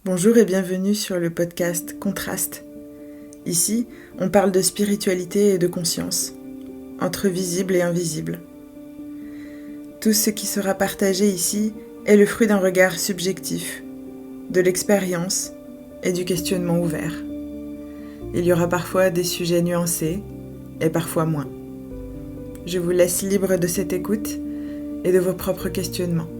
Bonjour et bienvenue sur le podcast Contraste. Ici, on parle de spiritualité et de conscience, entre visible et invisible. Tout ce qui sera partagé ici est le fruit d'un regard subjectif, de l'expérience et du questionnement ouvert. Il y aura parfois des sujets nuancés et parfois moins. Je vous laisse libre de cette écoute et de vos propres questionnements.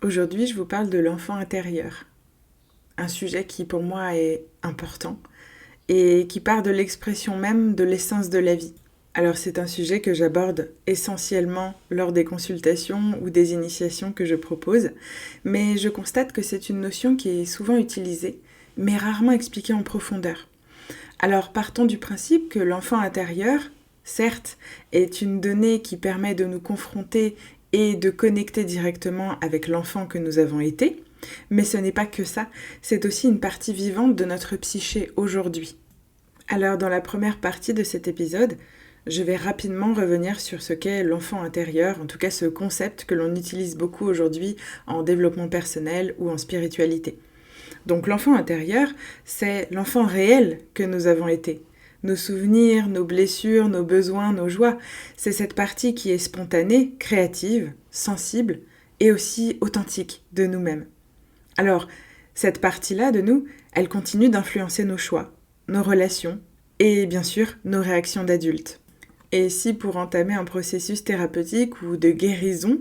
Aujourd'hui, je vous parle de l'enfant intérieur, un sujet qui pour moi est important et qui part de l'expression même de l'essence de la vie. Alors c'est un sujet que j'aborde essentiellement lors des consultations ou des initiations que je propose, mais je constate que c'est une notion qui est souvent utilisée, mais rarement expliquée en profondeur. Alors partons du principe que l'enfant intérieur, certes, est une donnée qui permet de nous confronter et de connecter directement avec l'enfant que nous avons été, mais ce n'est pas que ça, c'est aussi une partie vivante de notre psyché aujourd'hui. Alors dans la première partie de cet épisode, je vais rapidement revenir sur ce qu'est l'enfant intérieur, en tout cas ce concept que l'on utilise beaucoup aujourd'hui en développement personnel ou en spiritualité. Donc l'enfant intérieur, c'est l'enfant réel que nous avons été. Nos souvenirs, nos blessures, nos besoins, nos joies, c'est cette partie qui est spontanée, créative, sensible et aussi authentique de nous-mêmes. Alors, cette partie-là de nous, elle continue d'influencer nos choix, nos relations et bien sûr nos réactions d'adultes. Et si pour entamer un processus thérapeutique ou de guérison,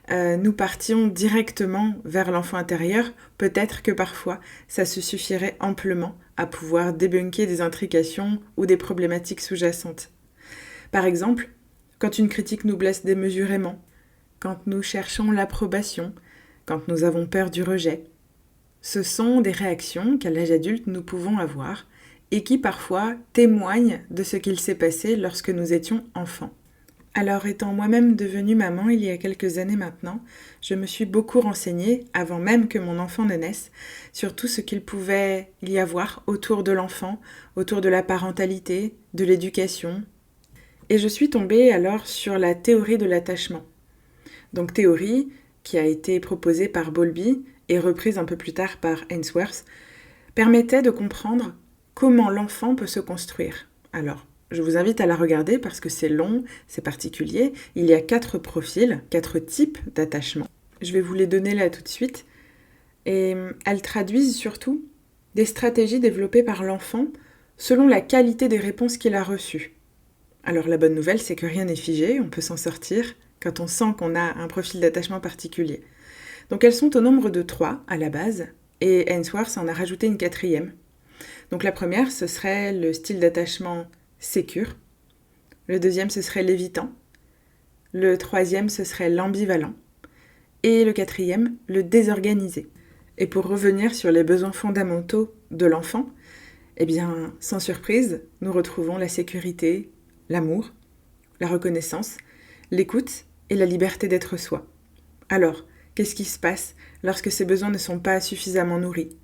nous partions directement vers l'enfant intérieur, peut-être que parfois ça se suffirait amplement à pouvoir débunker des intrications ou des problématiques sous-jacentes. Par exemple, quand une critique nous blesse démesurément, quand nous cherchons l'approbation, quand nous avons peur du rejet. Ce sont des réactions qu'à l'âge adulte nous pouvons avoir et qui parfois témoignent de ce qu'il s'est passé lorsque nous étions enfants. Alors étant moi-même devenue maman il y a quelques années maintenant, je me suis beaucoup renseignée, avant même que mon enfant ne naisse, sur tout ce qu'il pouvait y avoir autour de l'enfant, autour de la parentalité, de l'éducation. Et je suis tombée alors sur la théorie de l'attachement. Donc théorie qui a été proposée par Bowlby et reprise un peu plus tard par Ainsworth, permettait de comprendre comment l'enfant peut se construire. Alors, je vous invite à la regarder parce que c'est long, c'est particulier. Il y a 4 profils, 4 types d'attachement. Je vais vous les donner là tout de suite. Et elles traduisent surtout des stratégies développées par l'enfant selon la qualité des réponses qu'il a reçues. Alors la bonne nouvelle, c'est que rien n'est figé, on peut s'en sortir quand on sent qu'on a un profil d'attachement particulier. Donc elles sont au nombre de 3 à la base, et Ainsworth en a rajouté une 4e. Donc la première, ce serait le style d'attachement sécure. Le deuxième, ce serait l'évitant. Le troisième, ce serait l'ambivalent. Et le 4e, le désorganisé. Et pour revenir sur les besoins fondamentaux de l'enfant, eh bien, sans surprise, nous retrouvons la sécurité, l'amour, la reconnaissance, l'écoute et la liberté d'être soi. Alors, qu'est-ce qui se passe lorsque ces besoins ne sont pas suffisamment nourris ?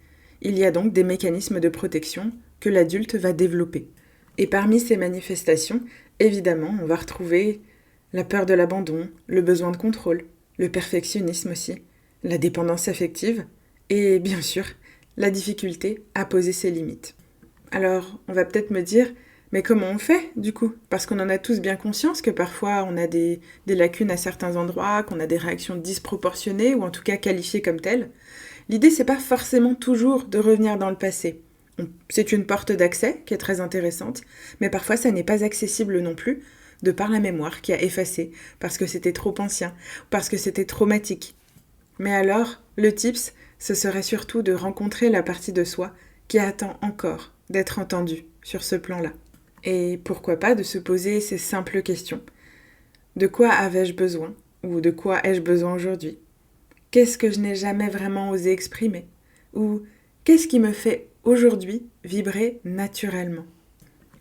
Il y a donc des mécanismes de protection que l'adulte va développer. Et parmi ces manifestations, évidemment, on va retrouver la peur de l'abandon, le besoin de contrôle, le perfectionnisme aussi, la dépendance affective et bien sûr, la difficulté à poser ses limites. Alors, on va peut-être me dire, mais comment on fait du coup ? Parce qu'on en a tous bien conscience que parfois on a des lacunes à certains endroits, qu'on a des réactions disproportionnées ou en tout cas qualifiées comme telles. L'idée, c'est pas forcément toujours de revenir dans le passé. C'est une porte d'accès qui est très intéressante, mais parfois ça n'est pas accessible non plus, de par la mémoire qui a effacé, parce que c'était trop ancien, parce que c'était traumatique. Mais alors, le tips, ce serait surtout de rencontrer la partie de soi qui attend encore d'être entendue sur ce plan-là. Et pourquoi pas de se poser ces simples questions. De quoi avais-je besoin ? Ou de quoi ai-je besoin aujourd'hui ? Qu'est-ce que je n'ai jamais vraiment osé exprimer ? Ou qu'est-ce qui me fait aujourd'hui vibrer naturellement ?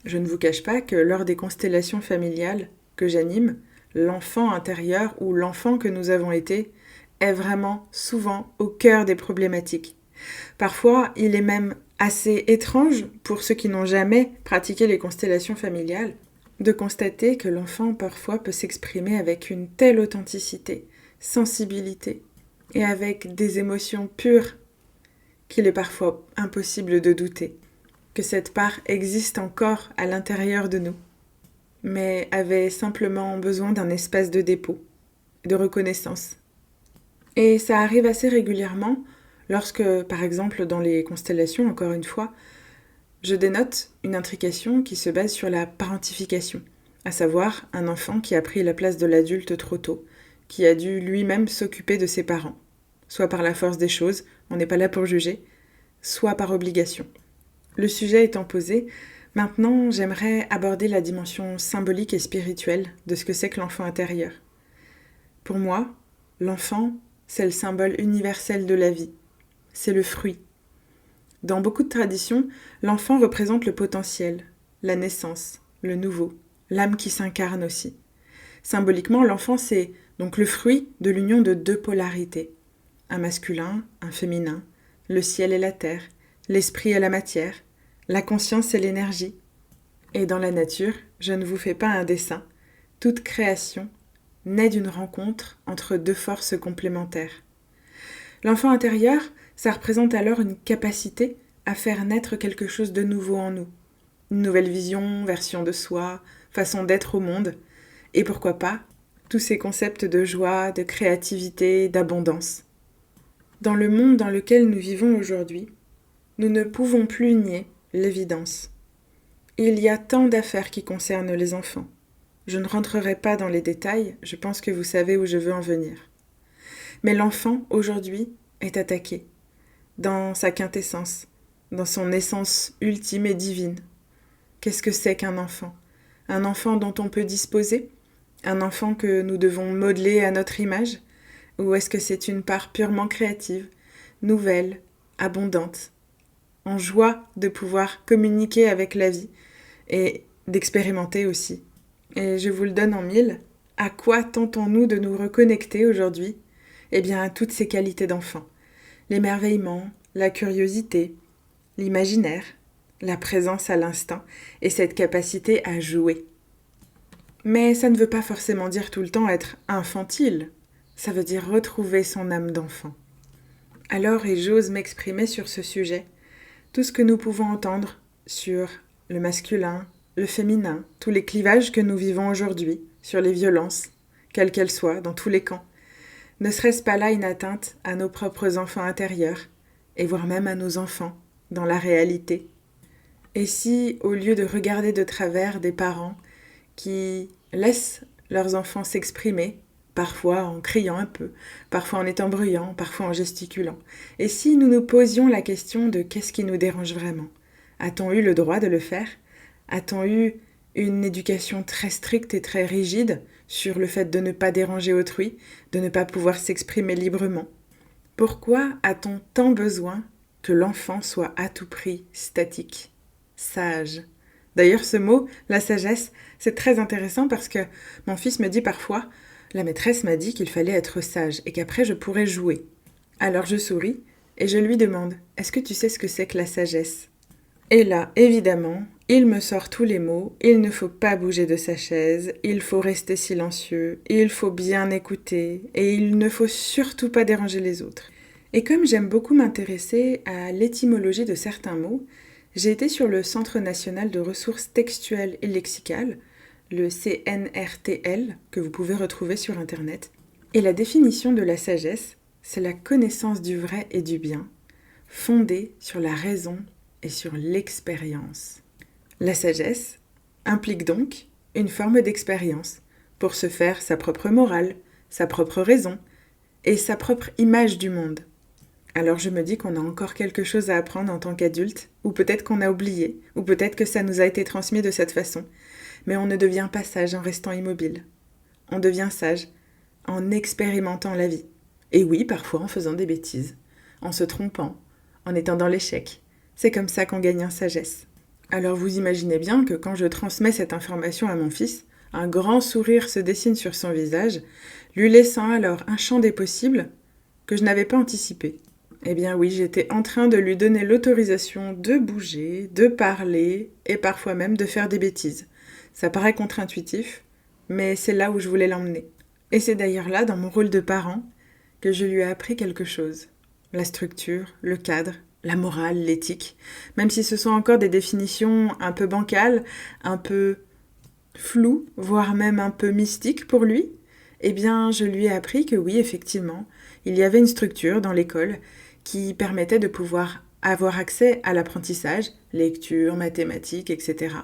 Je ne vous cache pas que lors des constellations familiales que j'anime, l'enfant intérieur ou l'enfant que nous avons été est vraiment souvent au cœur des problématiques. Parfois, il est même assez étrange pour ceux qui n'ont jamais pratiqué les constellations familiales de constater que l'enfant parfois peut s'exprimer avec une telle authenticité, sensibilité, et avec des émotions pures qu'il est parfois impossible de douter que cette part existe encore à l'intérieur de nous, mais avait simplement besoin d'un espace de dépôt, de reconnaissance. Et ça arrive assez régulièrement lorsque, par exemple, dans les constellations, encore une fois, je dénote une intrication qui se base sur la parentification, à savoir un enfant qui a pris la place de l'adulte trop tôt, qui a dû lui-même s'occuper de ses parents, soit par la force des choses, on n'est pas là pour juger, soit par obligation. Le sujet étant posé, maintenant j'aimerais aborder la dimension symbolique et spirituelle de ce que c'est que l'enfant intérieur. Pour moi, l'enfant, c'est le symbole universel de la vie. C'est le fruit. Dans beaucoup de traditions, l'enfant représente le potentiel, la naissance, le nouveau, l'âme qui s'incarne aussi. Symboliquement, l'enfant, c'est donc le fruit de l'union de deux polarités. Un masculin, un féminin, le ciel et la terre, l'esprit et la matière, la conscience et l'énergie. Et dans la nature, je ne vous fais pas un dessin. Toute création naît d'une rencontre entre deux forces complémentaires. L'enfant intérieur, ça représente alors une capacité à faire naître quelque chose de nouveau en nous. Une nouvelle vision, version de soi, façon d'être au monde. Et pourquoi pas, tous ces concepts de joie, de créativité, d'abondance. Dans le monde dans lequel nous vivons aujourd'hui, nous ne pouvons plus nier l'évidence. Il y a tant d'affaires qui concernent les enfants. Je ne rentrerai pas dans les détails, je pense que vous savez où je veux en venir. Mais l'enfant, aujourd'hui, est attaqué, dans sa quintessence, dans son essence ultime et divine. Qu'est-ce que c'est qu'un enfant ? Un enfant dont on peut disposer ? Un enfant que nous devons modeler à notre image ? Ou est-ce que c'est une part purement créative, nouvelle, abondante, en joie de pouvoir communiquer avec la vie et d'expérimenter aussi ? Et je vous le donne en mille, à quoi tentons-nous de nous reconnecter aujourd'hui ? Eh bien, à toutes ces qualités d'enfant. L'émerveillement, la curiosité, l'imaginaire, la présence à l'instinct et cette capacité à jouer. Mais ça ne veut pas forcément dire tout le temps être infantile. Ça veut dire retrouver son âme d'enfant. Alors, et j'ose m'exprimer sur ce sujet, tout ce que nous pouvons entendre sur le masculin, le féminin, tous les clivages que nous vivons aujourd'hui, sur les violences, quelles qu'elles soient, dans tous les camps, ne serait-ce pas là une atteinte à nos propres enfants intérieurs, et voire même à nos enfants, dans la réalité ? Et si, au lieu de regarder de travers des parents qui laissent leurs enfants s'exprimer, parfois en criant un peu, parfois en étant bruyants, parfois en gesticulant, et si nous nous posions la question de qu'est-ce qui nous dérange vraiment ? A-t-on eu le droit de le faire ? A-t-on eu une éducation très stricte et très rigide sur le fait de ne pas déranger autrui, de ne pas pouvoir s'exprimer librement ? Pourquoi a-t-on tant besoin que l'enfant soit à tout prix statique, sage ? D'ailleurs, ce mot, la sagesse, c'est très intéressant parce que mon fils me dit parfois « La maîtresse m'a dit qu'il fallait être sage et qu'après je pourrais jouer. » Alors je souris et je lui demande « Est-ce que tu sais ce que c'est que la sagesse ?» Et là, évidemment, il me sort tous les mots, il ne faut pas bouger de sa chaise, il faut rester silencieux, il faut bien écouter, et il ne faut surtout pas déranger les autres. Et comme j'aime beaucoup m'intéresser à l'étymologie de certains mots, j'ai été sur le Centre national de ressources textuelles et lexicales, le CNRTL, que vous pouvez retrouver sur Internet. Et la définition de la sagesse, c'est la connaissance du vrai et du bien, fondée sur la raison et sur l'expérience. La sagesse implique donc une forme d'expérience pour se faire sa propre morale, sa propre raison et sa propre image du monde. Alors je me dis qu'on a encore quelque chose à apprendre en tant qu'adulte, ou peut-être qu'on a oublié, ou peut-être que ça nous a été transmis de cette façon, mais on ne devient pas sage en restant immobile. On devient sage en expérimentant la vie. Et oui, parfois en faisant des bêtises, en se trompant, en étant dans l'échec. C'est comme ça qu'on gagne en sagesse. Alors vous imaginez bien que quand je transmets cette information à mon fils, un grand sourire se dessine sur son visage, lui laissant alors un champ des possibles que je n'avais pas anticipé. Eh bien oui, j'étais en train de lui donner l'autorisation de bouger, de parler et parfois même de faire des bêtises. Ça paraît contre-intuitif, mais c'est là où je voulais l'emmener. Et c'est d'ailleurs là, dans mon rôle de parent, que je lui ai appris quelque chose. La structure, le cadre, la morale, l'éthique. Même si ce sont encore des définitions un peu bancales, un peu floues, voire même un peu mystiques pour lui, eh bien, je lui ai appris que oui, effectivement, il y avait une structure dans l'école qui permettait de pouvoir avoir accès à l'apprentissage, lecture, mathématiques, etc.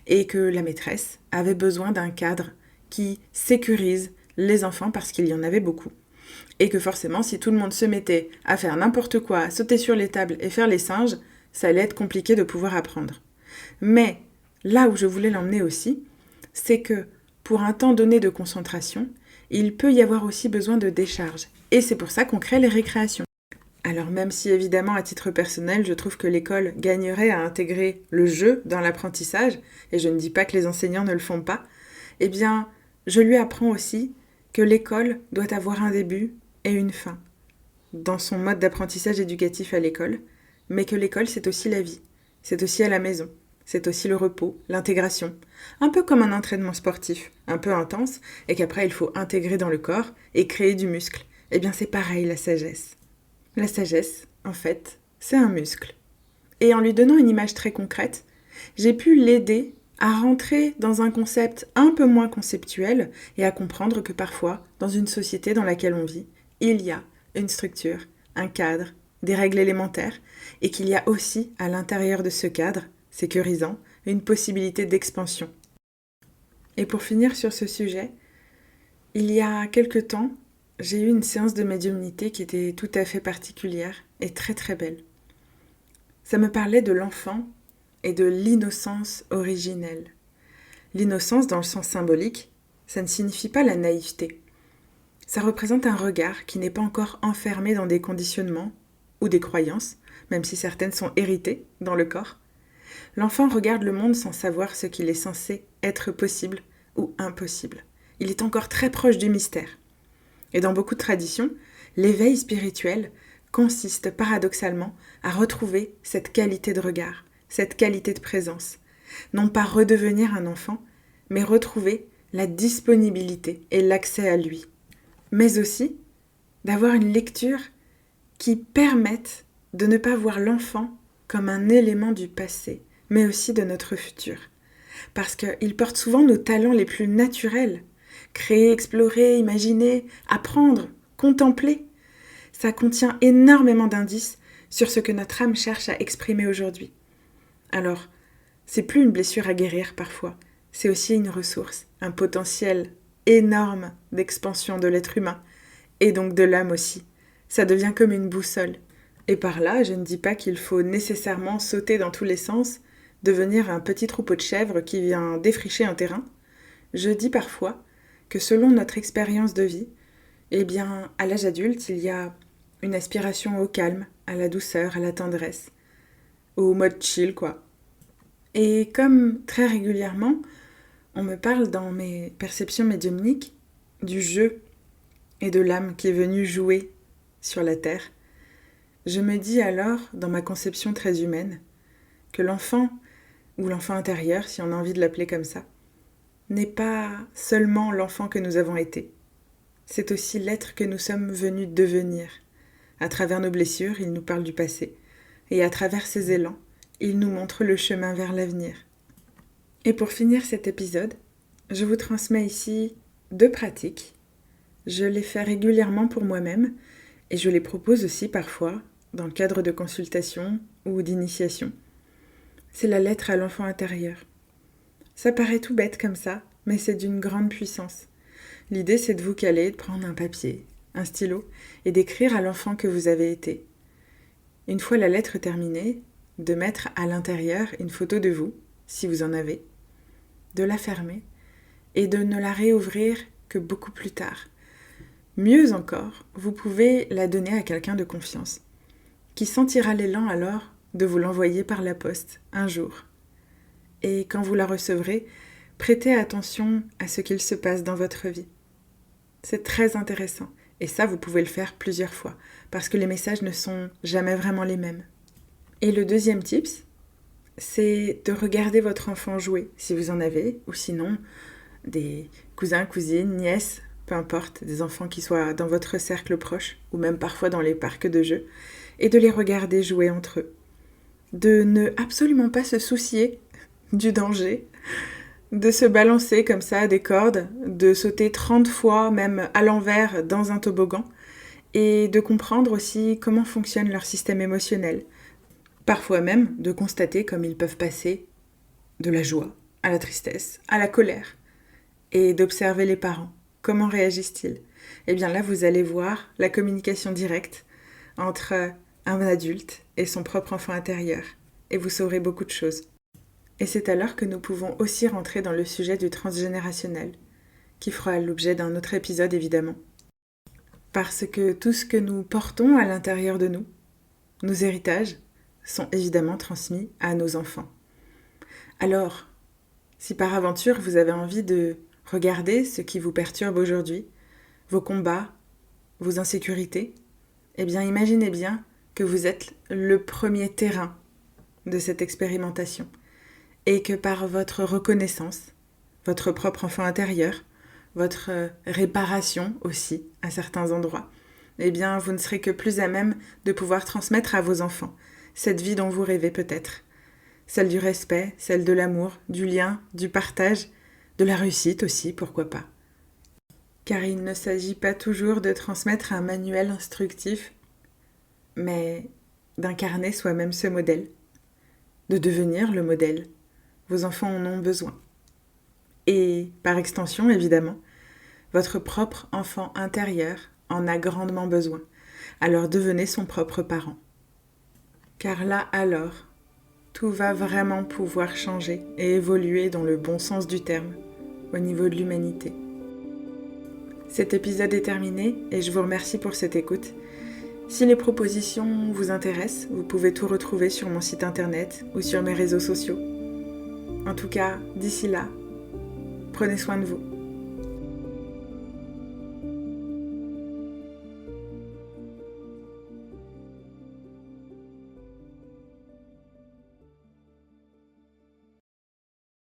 Et que la maîtresse avait besoin d'un cadre qui sécurise les enfants parce qu'il y en avait beaucoup. Et que forcément, si tout le monde se mettait à faire n'importe quoi, à sauter sur les tables et faire les singes, ça allait être compliqué de pouvoir apprendre. Mais là où je voulais l'emmener aussi, c'est que pour un temps donné de concentration, il peut y avoir aussi besoin de décharge. Et c'est pour ça qu'on crée les récréations. Alors même si évidemment à titre personnel, je trouve que l'école gagnerait à intégrer le jeu dans l'apprentissage, et je ne dis pas que les enseignants ne le font pas, eh bien je lui apprends aussi que l'école doit avoir un début et une fin dans son mode d'apprentissage éducatif à l'école, mais que l'école c'est aussi la vie, c'est aussi à la maison, c'est aussi le repos, l'intégration, un peu comme un entraînement sportif, un peu intense, et qu'après il faut intégrer dans le corps et créer du muscle. Eh bien c'est pareil la sagesse. La sagesse, en fait, c'est un muscle. Et en lui donnant une image très concrète, j'ai pu l'aider à rentrer dans un concept un peu moins conceptuel et à comprendre que parfois, dans une société dans laquelle on vit, il y a une structure, un cadre, des règles élémentaires, et qu'il y a aussi, à l'intérieur de ce cadre, sécurisant, une possibilité d'expansion. Et pour finir sur ce sujet, il y a quelque temps, j'ai eu une séance de médiumnité qui était tout à fait particulière et très très belle. Ça me parlait de l'enfant et de l'innocence originelle. L'innocence, dans le sens symbolique, ça ne signifie pas la naïveté. Ça représente un regard qui n'est pas encore enfermé dans des conditionnements ou des croyances, même si certaines sont héritées dans le corps. L'enfant regarde le monde sans savoir ce qu'il est censé être possible ou impossible. Il est encore très proche du mystère. Et dans beaucoup de traditions, l'éveil spirituel consiste paradoxalement à retrouver cette qualité de regard, cette qualité de présence. Non pas redevenir un enfant, mais retrouver la disponibilité et l'accès à lui. Mais aussi d'avoir une lecture qui permette de ne pas voir l'enfant comme un élément du passé, mais aussi de notre futur. Parce qu'il porte souvent nos talents les plus naturels. Créer, explorer, imaginer, apprendre, contempler. Ça contient énormément d'indices sur ce que notre âme cherche à exprimer aujourd'hui. Alors, c'est plus une blessure à guérir parfois, c'est aussi une ressource, un potentiel énorme d'expansion de l'être humain, et donc de l'âme aussi. Ça devient comme une boussole. Et par là, je ne dis pas qu'il faut nécessairement sauter dans tous les sens, devenir un petit troupeau de chèvres qui vient défricher un terrain. Je dis parfois que selon notre expérience de vie, eh bien, à l'âge adulte, il y a une aspiration au calme, à la douceur, à la tendresse, au mode chill, quoi. Et comme très régulièrement, on me parle dans mes perceptions médiumniques du jeu et de l'âme qui est venue jouer sur la terre, je me dis alors, dans ma conception très humaine, que l'enfant, ou l'enfant intérieur, si on a envie de l'appeler comme ça, n'est pas seulement l'enfant que nous avons été. C'est aussi l'être que nous sommes venus devenir. À travers nos blessures, il nous parle du passé. Et à travers ses élans, il nous montre le chemin vers l'avenir. Et pour finir cet épisode, je vous transmets ici 2 pratiques. Je les fais régulièrement pour moi-même et je les propose aussi parfois dans le cadre de consultations ou d'initiation. C'est la lettre à l'enfant intérieur. Ça paraît tout bête comme ça, mais c'est d'une grande puissance. L'idée, c'est de vous caler, de prendre un papier, un stylo, et d'écrire à l'enfant que vous avez été. Une fois la lettre terminée, de mettre à l'intérieur une photo de vous, si vous en avez, de la fermer, et de ne la réouvrir que beaucoup plus tard. Mieux encore, vous pouvez la donner à quelqu'un de confiance, qui sentira l'élan alors de vous l'envoyer par la poste un jour. Et quand vous la recevrez, prêtez attention à ce qu'il se passe dans votre vie. C'est très intéressant. Et ça, vous pouvez le faire plusieurs fois, parce que les messages ne sont jamais vraiment les mêmes. Et le deuxième tips, c'est de regarder votre enfant jouer, si vous en avez, ou sinon des cousins, cousines, nièces, peu importe, des enfants qui soient dans votre cercle proche, ou même parfois dans les parcs de jeux, et de les regarder jouer entre eux. De ne absolument pas se soucier du danger, de se balancer comme ça à des cordes, de sauter 30 fois même à l'envers dans un toboggan, et de comprendre aussi comment fonctionne leur système émotionnel. Parfois même de constater comme ils peuvent passer de la joie à la tristesse, à la colère, et d'observer les parents. Comment réagissent-ils? Eh bien là, vous allez voir la communication directe entre un adulte et son propre enfant intérieur, et vous saurez beaucoup de choses. Et c'est alors que nous pouvons aussi rentrer dans le sujet du transgénérationnel, qui fera l'objet d'un autre épisode évidemment. Parce que tout ce que nous portons à l'intérieur de nous, nos héritages, sont évidemment transmis à nos enfants. Alors, si par aventure vous avez envie de regarder ce qui vous perturbe aujourd'hui, vos combats, vos insécurités, eh bien imaginez bien que vous êtes le premier terrain de cette expérimentation et que par votre reconnaissance, votre propre enfant intérieur, votre réparation aussi à certains endroits, eh bien vous ne serez que plus à même de pouvoir transmettre à vos enfants cette vie dont vous rêvez peut-être. Celle du respect, celle de l'amour, du lien, du partage, de la réussite aussi, pourquoi pas. Car il ne s'agit pas toujours de transmettre un manuel instructif, mais d'incarner soi-même ce modèle, de devenir le modèle. Vos enfants en ont besoin. Et, par extension évidemment, votre propre enfant intérieur en a grandement besoin. Alors devenez son propre parent. Car là alors, tout va vraiment pouvoir changer et évoluer dans le bon sens du terme, au niveau de l'humanité. Cet épisode est terminé et je vous remercie pour cette écoute. Si les propositions vous intéressent, vous pouvez tout retrouver sur mon site internet ou sur mes réseaux sociaux. En tout cas, d'ici là, prenez soin de vous.